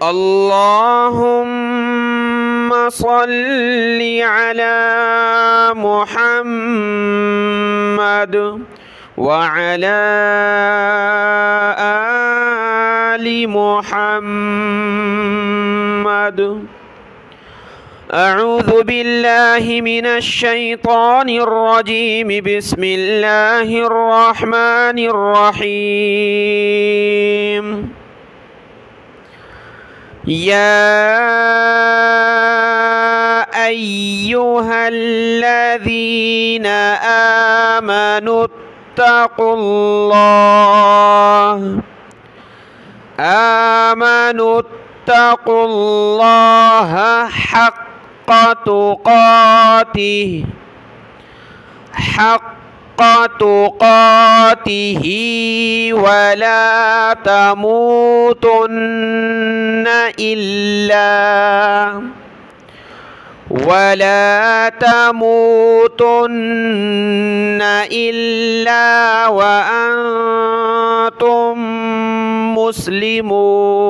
اللهم صل على محمد وعلى آل محمد. أعوذ بالله من الشيطان الرجيم. بسم الله الرحمن الرحيم. يا أيها الذين آمنوا اتقوا الله حق تقاته ولا تموتن إلا وأنتم مسلمون.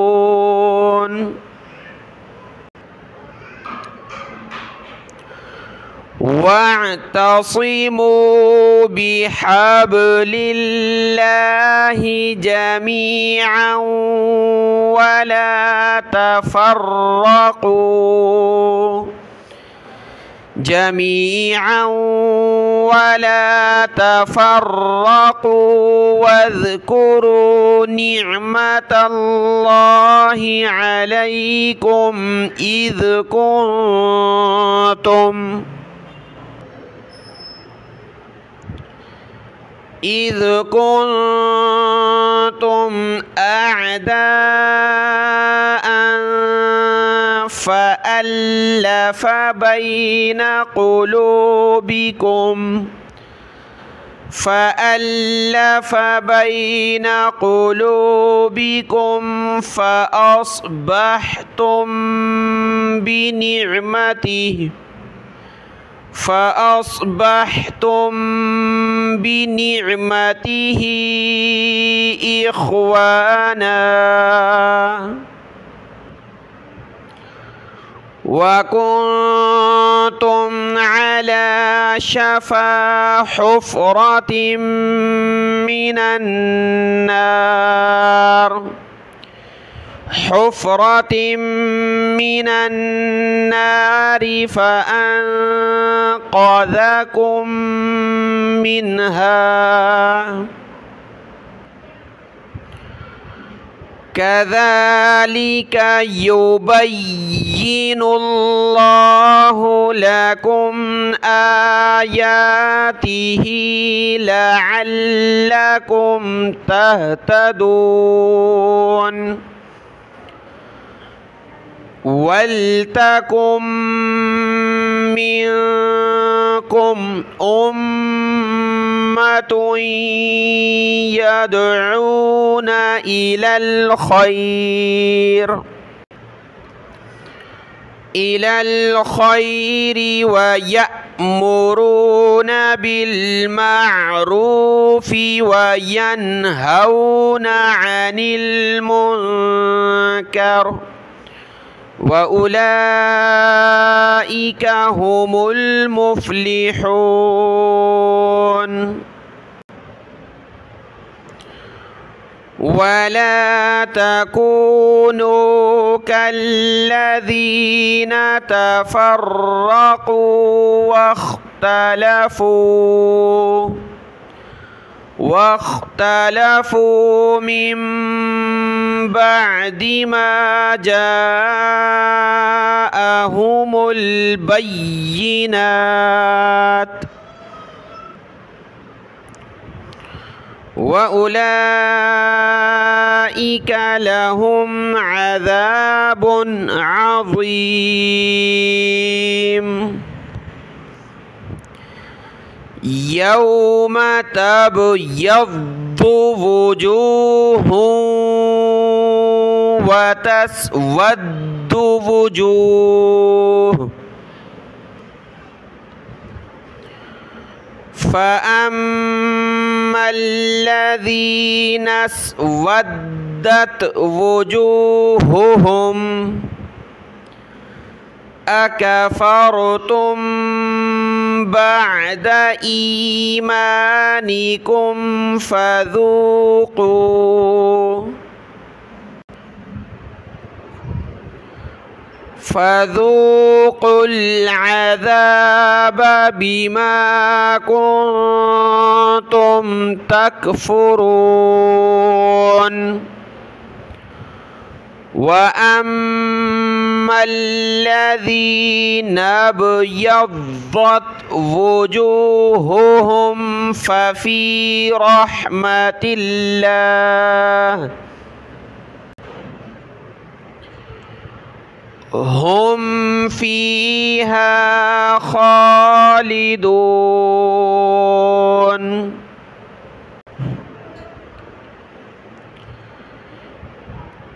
واعتصموا بحبل الله جميعا ولا تفرقوا واذكروا نعمة الله عليكم إذ كنتم أعداء فألف بين قلوبكم فأصبحتم بنعمته إخوانا وكنتم على شفا حفرة من النار فأنقذكم منها. كذلك يبين الله لكم آياته لعلكم تهتدون. ولتكن منكم أمة يدعون إلى الخير ويأمرون بالمعروف وينهون عن المنكر وأولئك هم المفلحون. ولا تكونوا كالذين تفرقوا واختلفوا من بعد ما جاءهم البينات وأولئك لهم عذاب عظيم. يوم تبيض وجوه وتسود وجوه فأما الذين اسودت اسودت وجوههم أكفرتم بعد إيمانكم فذوقوا العذاب بما كنتم تكفرون. وأما الذين ابيضت وجوههم ففي رحمة الله هم فيها خالدون.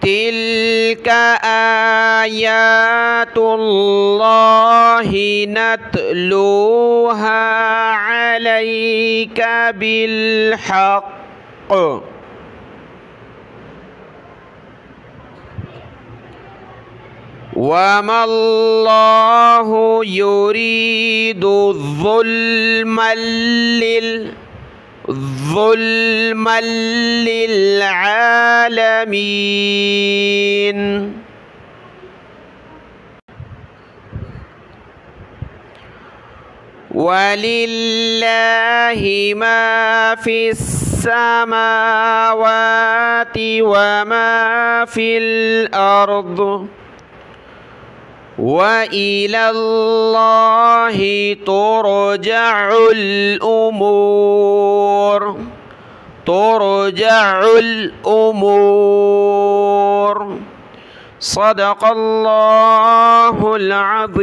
تلك آيات الله نتلوها عليك بالحق وما الله يريد ظلما للعالمين. ولله ما في السماوات وما في الأرض وإلى الله ترجع الأمور. صدق الله العظيم.